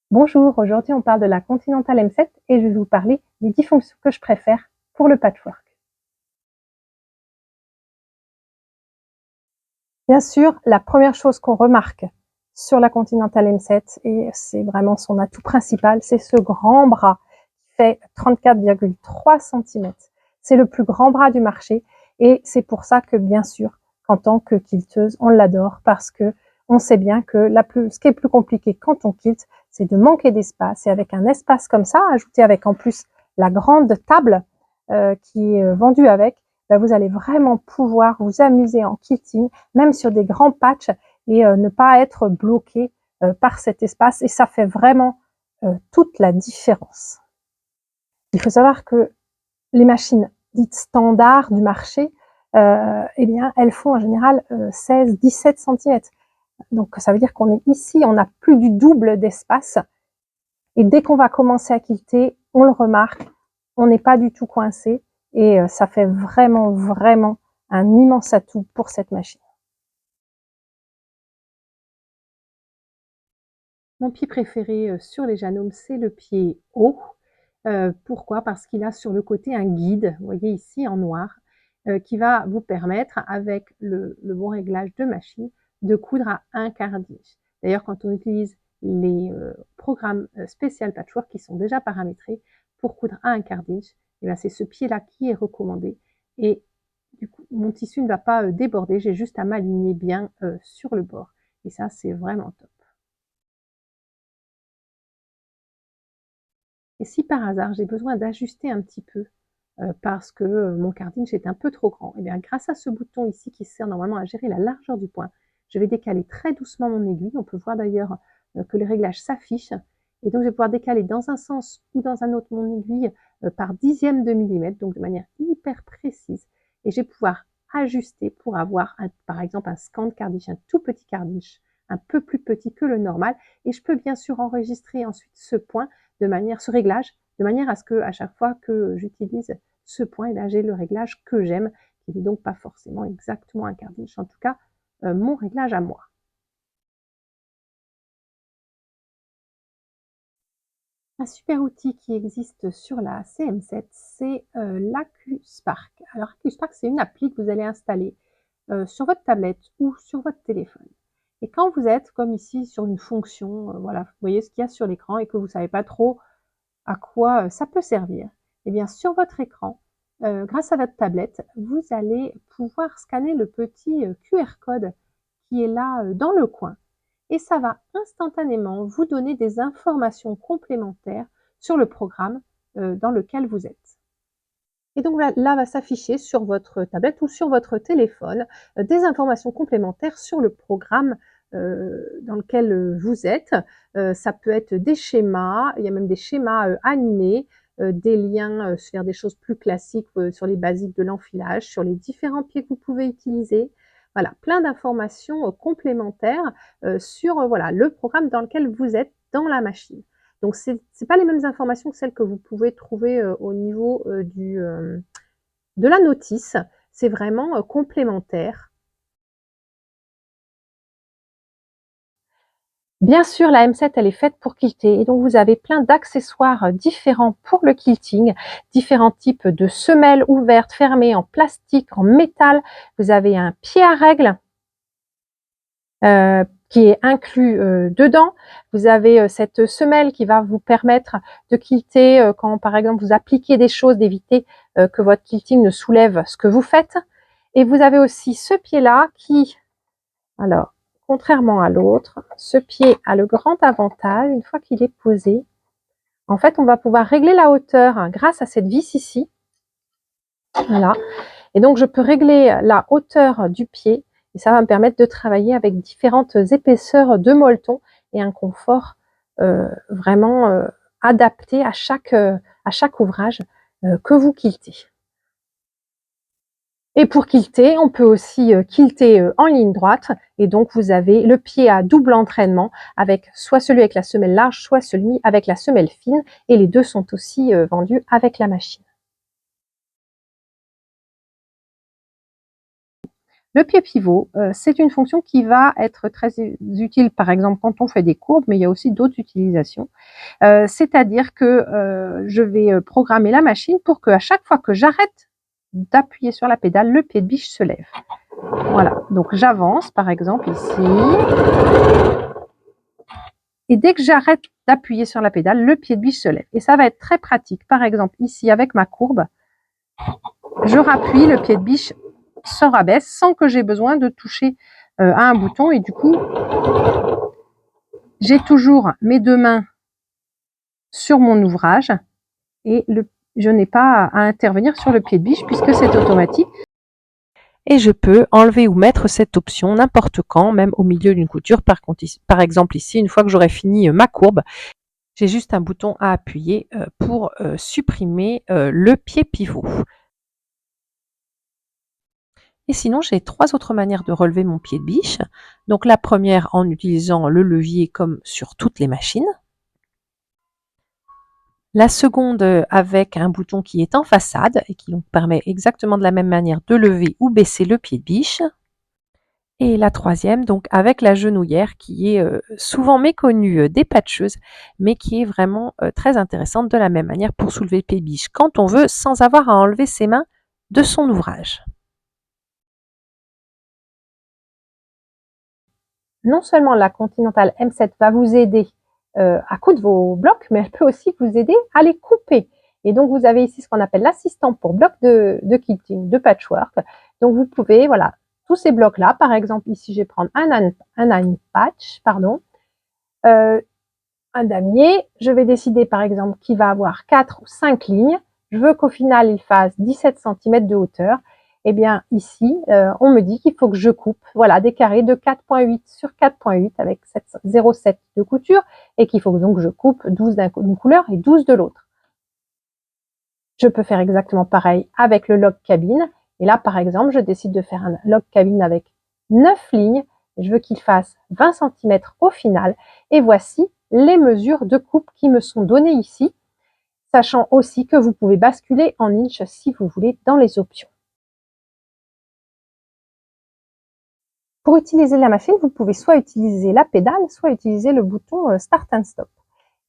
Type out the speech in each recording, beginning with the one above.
Bonjour, aujourd'hui on parle de la Continental M7 et je vais vous parler des 10 fonctions que je préfère pour le patchwork. Bien sûr, la première chose qu'on remarque sur la Continental M7, et c'est vraiment son atout principal, c'est ce grand bras qui fait 34,3 cm. C'est le plus grand bras du marché et c'est pour ça que bien sûr, qu'en tant que quilteuse, on l'adore parce que on sait bien que ce qui est plus compliqué quand on quilte, c'est de manquer d'espace. Et avec un espace comme ça, ajouté avec en plus la grande table qui est vendue avec, ben vous allez vraiment pouvoir vous amuser en quilting, même sur des grands patchs, et ne pas être bloqué par cet espace. Et ça fait vraiment toute la différence. Il faut savoir que les machines dites standards du marché, eh bien, elles font en général 16-17 cm. Donc, ça veut dire qu'on est ici, on a plus du double d'espace. Et dès qu'on va commencer à quilter, on le remarque, on n'est pas du tout coincé. Et ça fait vraiment, vraiment un immense atout pour cette machine. Mon pied préféré sur les Janome, c'est le pied haut. Pourquoi? Parce qu'il a sur le côté un guide, vous voyez ici en noir, qui va vous permettre, avec le bon réglage de machine, de coudre à 1/4 d'inch. D'ailleurs, quand on utilise les programmes spécial patchwork qui sont déjà paramétrés pour coudre à 1/4 d'inch, c'est ce pied-là qui est recommandé. Et du coup, mon tissu ne va pas déborder, j'ai juste à m'aligner bien sur le bord. Et ça, c'est vraiment top. Et si par hasard j'ai besoin d'ajuster un petit peu parce que mon cardinge est un peu trop grand, et bien grâce à ce bouton ici qui sert normalement à gérer la largeur du point, je vais décaler très doucement mon aiguille. On peut voir d'ailleurs que le réglage s'affiche. Et donc je vais pouvoir décaler dans un sens ou dans un autre mon aiguille par dixième de millimètre, donc de manière hyper précise. Et je vais pouvoir ajuster pour avoir par exemple un scan cardinge, un tout petit cardinge, un peu plus petit que le normal. Et je peux bien sûr enregistrer ensuite ce point ce réglage, de manière à ce que à chaque fois que j'utilise ce point, là j'ai le réglage que j'aime, qui n'est donc pas forcément exactement un quart d'inch, en tout cas mon réglage à moi. Un super outil qui existe sur la CM7, c'est l'AcuSpark. Alors AcuSpark, c'est une appli que vous allez installer sur votre tablette ou sur votre téléphone. Et quand vous êtes, comme ici, sur une fonction, voilà, vous voyez ce qu'il y a sur l'écran et que vous ne savez pas trop à quoi ça peut servir, eh bien sur votre écran, grâce à votre tablette, vous allez pouvoir scanner le petit QR code qui est là dans le coin. Et ça va instantanément vous donner des informations complémentaires sur le programme dans lequel vous êtes. Et donc là va s'afficher sur votre tablette ou sur votre téléphone des informations complémentaires sur le programme dans lequel vous êtes. Ça peut être des schémas, il y a même des schémas animés, des liens vers des choses plus classiques sur les basiques de l'enfilage, sur les différents pieds que vous pouvez utiliser. Voilà, plein d'informations complémentaires sur voilà, le programme dans lequel vous êtes dans la machine. Donc, ce n'est pas les mêmes informations que celles que vous pouvez trouver au niveau de la notice. C'est vraiment complémentaire. Bien sûr, la M7, elle est faite pour quilter. Et donc, vous avez plein d'accessoires différents pour le quilting. Différents types de semelles ouvertes, fermées, en plastique, en métal. Vous avez un pied à règle qui est inclus dedans. Vous avez cette semelle qui va vous permettre de quilter quand, par exemple, vous appliquez des choses, d'éviter que votre quilting ne soulève ce que vous faites. Et vous avez aussi ce pied-là qui, alors, contrairement à l'autre, ce pied a le grand avantage, une fois qu'il est posé, en fait, on va pouvoir régler la hauteur grâce à cette vis ici. Voilà. Et donc, je peux régler la hauteur du pied et ça va me permettre de travailler avec différentes épaisseurs de molleton et un confort vraiment adapté à chaque ouvrage que vous quiltez. Et pour quilter, on peut aussi quilter en ligne droite. Et donc, vous avez le pied à double entraînement avec soit celui avec la semelle large, soit celui avec la semelle fine. Et les deux sont aussi vendus avec la machine. Le pied pivot, c'est une fonction qui va être très utile, par exemple, quand on fait des courbes, mais il y a aussi d'autres utilisations. C'est-à-dire que je vais programmer la machine pour qu'à chaque fois que j'arrête d'appuyer sur la pédale, le pied de biche se lève. Voilà, donc j'avance, par exemple, ici. Et dès que j'arrête d'appuyer sur la pédale, le pied de biche se lève. Et ça va être très pratique. Par exemple, ici, avec ma courbe, je rappuie, le pied de biche se rabaisse sans que j'ai besoin de toucher à un bouton. Et du coup, j'ai toujours mes deux mains sur mon ouvrage et je n'ai pas à intervenir sur le pied de biche puisque c'est automatique. Et je peux enlever ou mettre cette option n'importe quand, même au milieu d'une couture. Par exemple ici, une fois que j'aurai fini ma courbe, j'ai juste un bouton à appuyer pour supprimer le pied pivot. Et sinon, j'ai trois autres manières de relever mon pied de biche. Donc la première en utilisant le levier comme sur toutes les machines. La seconde avec un bouton qui est en façade et qui nous permet exactement de la même manière de lever ou baisser le pied de biche. Et la troisième, donc avec la genouillère qui est souvent méconnue des patcheuses, mais qui est vraiment très intéressante de la même manière pour soulever le pied de biche quand on veut sans avoir à enlever ses mains de son ouvrage. Non seulement la Continental M7 va vous aider à coudre vos blocs, mais elle peut aussi vous aider à les couper. Et donc, vous avez ici ce qu'on appelle l'assistant pour blocs de quilting, de patchwork. Donc, vous pouvez, voilà, tous ces blocs-là, par exemple, ici, je vais prendre un nine patch, pardon, un damier. Je vais décider, par exemple, qu'il va avoir 4 ou 5 lignes. Je veux qu'au final, il fasse 17 cm de hauteur. Eh bien, ici, on me dit qu'il faut que je coupe, voilà, des carrés de 4,8 sur 4,8 avec 0,7 de couture et qu'il faut donc que je coupe 12 d'une couleur et 12 de l'autre. Je peux faire exactement pareil avec le log cabine. Et là, par exemple, je décide de faire un log cabine avec 9 lignes. Je veux qu'il fasse 20 cm au final. Et voici les mesures de coupe qui me sont données ici, sachant aussi que vous pouvez basculer en inch si vous voulez dans les options. Pour utiliser la machine, vous pouvez soit utiliser la pédale, soit utiliser le bouton Start and Stop.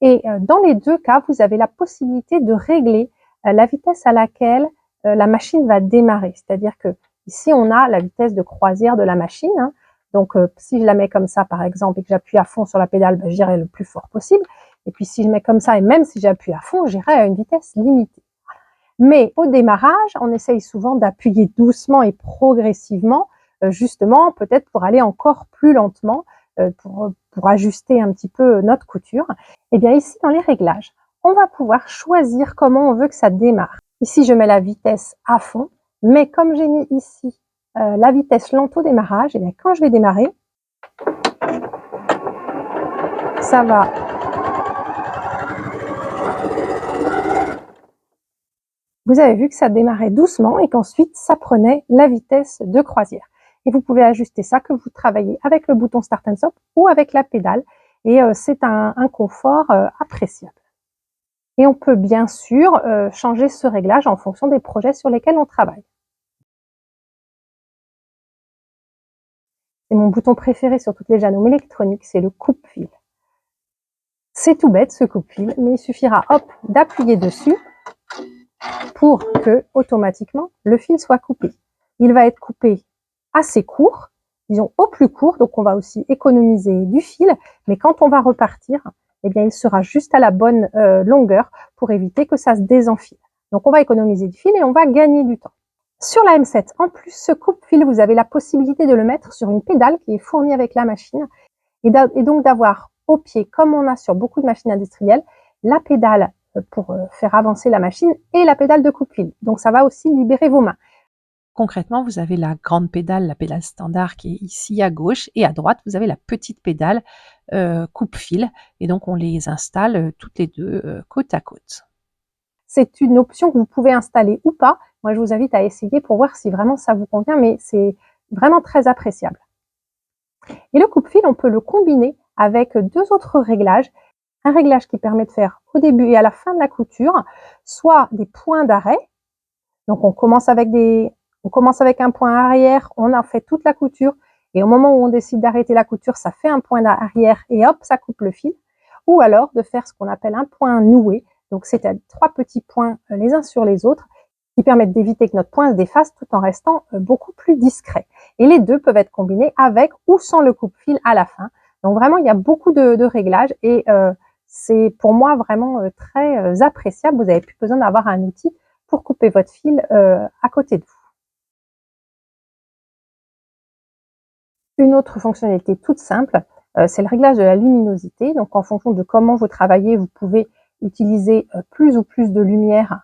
Et dans les deux cas, vous avez la possibilité de régler la vitesse à laquelle la machine va démarrer. C'est-à-dire que ici, on a la vitesse de croisière de la machine. Hein. Donc, si je la mets comme ça, par exemple, et que j'appuie à fond sur la pédale, ben, j'irai le plus fort possible. Et puis, si je mets comme ça, et même si j'appuie à fond, j'irai à une vitesse limitée. Mais au démarrage, on essaye souvent d'appuyer doucement et progressivement, justement, peut-être pour aller encore plus lentement, pour ajuster un petit peu notre couture. Et bien ici, dans les réglages, on va pouvoir choisir comment on veut que ça démarre. Ici, je mets la vitesse à fond, mais comme j'ai mis ici la vitesse lente au démarrage, et bien quand je vais démarrer, ça va vous avez vu que ça démarrait doucement et qu'ensuite ça prenait la vitesse de croisière. Et vous pouvez ajuster ça que vous travaillez avec le bouton Start and Stop ou avec la pédale. Et c'est un confort appréciable. Et on peut bien sûr changer ce réglage en fonction des projets sur lesquels on travaille. C'est mon bouton préféré sur toutes les janômes électroniques, c'est le coupe-fil. C'est tout bête ce coupe-fil, mais il suffira hop d'appuyer dessus pour que automatiquement le fil soit coupé. Il va être coupé assez court, disons au plus court, donc on va aussi économiser du fil, mais quand on va repartir, eh bien il sera juste à la bonne longueur pour éviter que ça se désenfile. Donc on va économiser du fil et on va gagner du temps. Sur la M7, en plus ce coupe-fil, vous avez la possibilité de le mettre sur une pédale qui est fournie avec la machine et donc d'avoir au pied, comme on a sur beaucoup de machines industrielles, la pédale pour faire avancer la machine et la pédale de coupe-fil. Donc ça va aussi libérer vos mains. Concrètement, vous avez la grande pédale, la pédale standard qui est ici à gauche et à droite, vous avez la petite pédale coupe-fil et donc on les installe toutes les deux côte à côte. C'est une option que vous pouvez installer ou pas. Moi, je vous invite à essayer pour voir si vraiment ça vous convient, mais c'est vraiment très appréciable. Et le coupe-fil, on peut le combiner avec deux autres réglages. Un réglage qui permet de faire au début et à la fin de la couture, soit des points d'arrêt. Donc on commence avec On commence avec un point arrière, on en fait toute la couture, et au moment où on décide d'arrêter la couture, ça fait un point arrière et hop, ça coupe le fil. Ou alors de faire ce qu'on appelle un point noué, donc c'est 3 petits points les uns sur les autres, qui permettent d'éviter que notre point se défasse tout en restant beaucoup plus discret. Et les deux peuvent être combinés avec ou sans le coupe-fil à la fin. Donc vraiment, il y a beaucoup de réglages et c'est pour moi vraiment très appréciable. Vous n'avez plus besoin d'avoir un outil pour couper votre fil à côté de vous. Une autre fonctionnalité toute simple, c'est le réglage de la luminosité. Donc en fonction de comment vous travaillez, vous pouvez utiliser plus ou plus de lumière,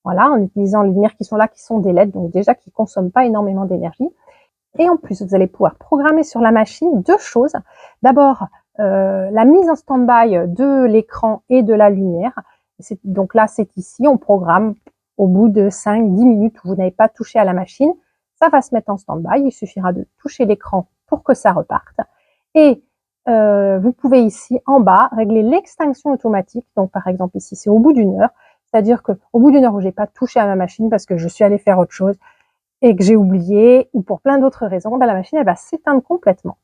voilà, en utilisant les lumières qui sont là, qui sont des LED, donc déjà qui ne consomment pas énormément d'énergie. Et en plus, vous allez pouvoir programmer sur la machine 2 choses. D'abord, la mise en stand-by de l'écran et de la lumière. Donc là, c'est ici, on programme au bout de 5-10 minutes où vous n'avez pas touché à la machine. Ça va se mettre en stand-by, il suffira de toucher l'écran pour que ça reparte. Et vous pouvez ici, en bas, régler l'extinction automatique. Donc par exemple, ici, c'est au bout d'1 heure. C'est-à-dire qu'au bout d'1 heure où j'ai pas touché à ma machine parce que je suis allée faire autre chose et que j'ai oublié, ou pour plein d'autres raisons, ben la machine elle va s'éteindre complètement.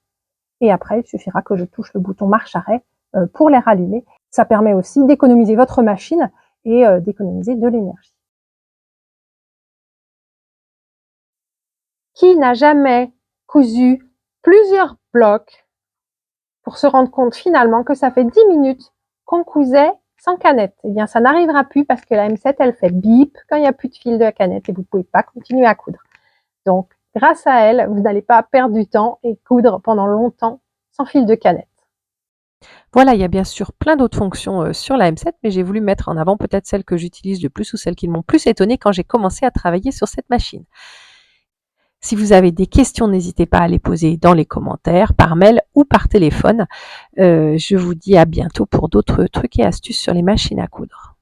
Et après, il suffira que je touche le bouton marche-arrêt pour les rallumer. Ça permet aussi d'économiser votre machine et d'économiser de l'énergie. Qui n'a jamais cousu plusieurs blocs pour se rendre compte finalement que ça fait 10 minutes qu'on cousait sans canette? Eh bien, ça n'arrivera plus parce que la M7, elle fait bip quand il n'y a plus de fil de la canette et vous ne pouvez pas continuer à coudre. Donc, grâce à elle, vous n'allez pas perdre du temps et coudre pendant longtemps sans fil de canette. Voilà, il y a bien sûr plein d'autres fonctions sur la M7, mais j'ai voulu mettre en avant peut-être celles que j'utilise le plus ou celles qui m'ont plus étonnée quand j'ai commencé à travailler sur cette machine. Si vous avez des questions, n'hésitez pas à les poser dans les commentaires, par mail ou par téléphone. Je vous dis à bientôt pour d'autres trucs et astuces sur les machines à coudre.